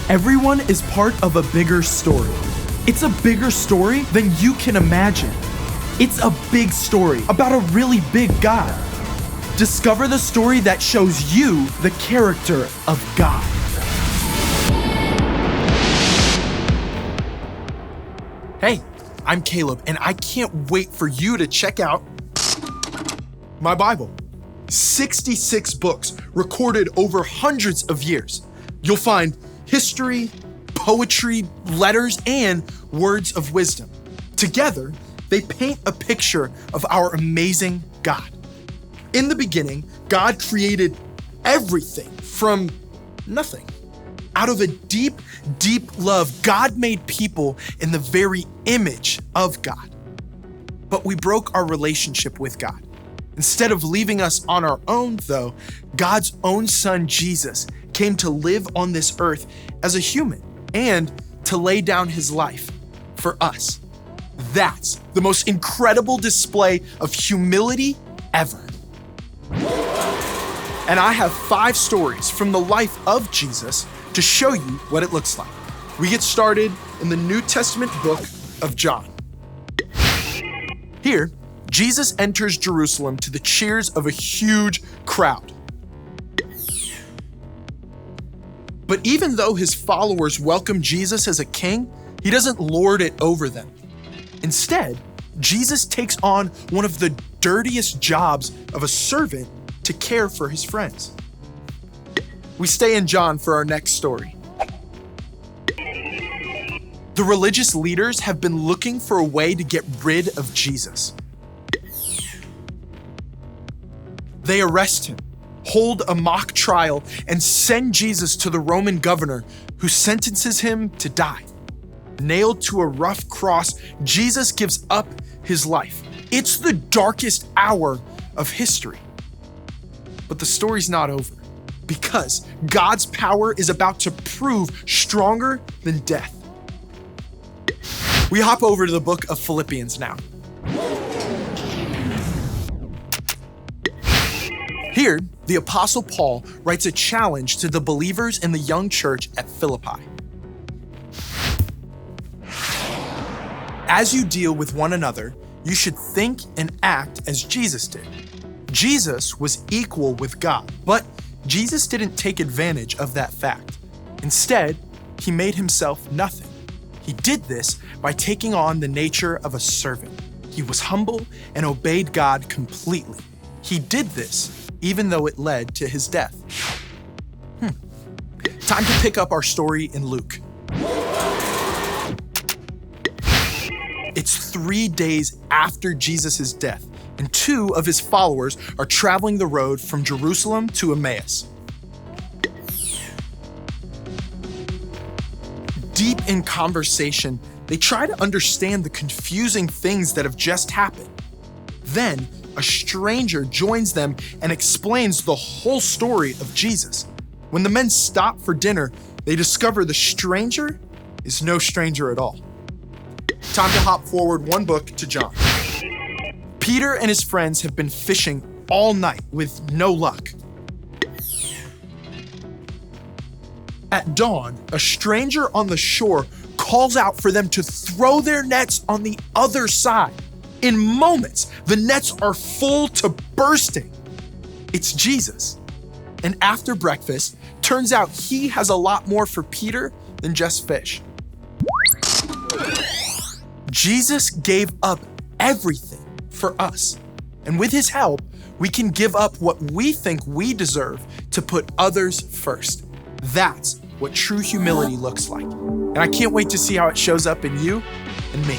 Everyone is part of a bigger story. It's a bigger story than you can imagine. It's a big story about a really big God. Discover the story that shows you the character of God. Hey, I'm Caleb, and I can't wait for you to check out my Bible. 66 books recorded over hundreds of years. You'll find history, poetry, letters, and words of wisdom. Together, they paint a picture of our amazing God. In the beginning, God created everything from nothing. Out of a deep, deep love, God made people in the very image of God. But we broke our relationship with God. Instead of leaving us on our own, though, God's own son, Jesus, came to live on this earth as a human and to lay down his life for us. That's the most incredible display of humility ever. And I have 5 stories from the life of Jesus to show you what it looks like. We get started in the New Testament book of John. Here, Jesus enters Jerusalem to the cheers of a huge crowd. But even though his followers welcome Jesus as a king, he doesn't lord it over them. Instead, Jesus takes on one of the dirtiest jobs of a servant to care for his friends. We stay in John for our next story. The religious leaders have been looking for a way to get rid of Jesus. They arrest him, hold a mock trial, and send Jesus to the Roman governor, who sentences him to die. Nailed to a rough cross, Jesus gives up his life. It's the darkest hour of history. But the story's not over, because God's power is about to prove stronger than death. We hop over to the book of Philippians now. Here, the Apostle Paul writes a challenge to the believers in the young church at Philippi. As you deal with one another, you should think and act as Jesus did. Jesus was equal with God, but Jesus didn't take advantage of that fact. Instead, he made himself nothing. He did this by taking on the nature of a servant. He was humble and obeyed God completely. He did this even though it led to his death. Time to pick up our story in Luke. It's 3 days after Jesus' death, and 2 of his followers are traveling the road from Jerusalem to Emmaus. Deep in conversation, they try to understand the confusing things that have just happened. Then, a stranger joins them and explains the whole story of Jesus. When the men stop for dinner, they discover the stranger is no stranger at all. Time to hop forward 1 book to John. Peter and his friends have been fishing all night with no luck. At dawn, a stranger on the shore calls out for them to throw their nets on the other side. In moments, the nets are full to bursting. It's Jesus. And after breakfast, turns out he has a lot more for Peter than just fish. Jesus gave up everything for us. And with his help, we can give up what we think we deserve to put others first. That's what true humility looks like. And I can't wait to see how it shows up in you and me.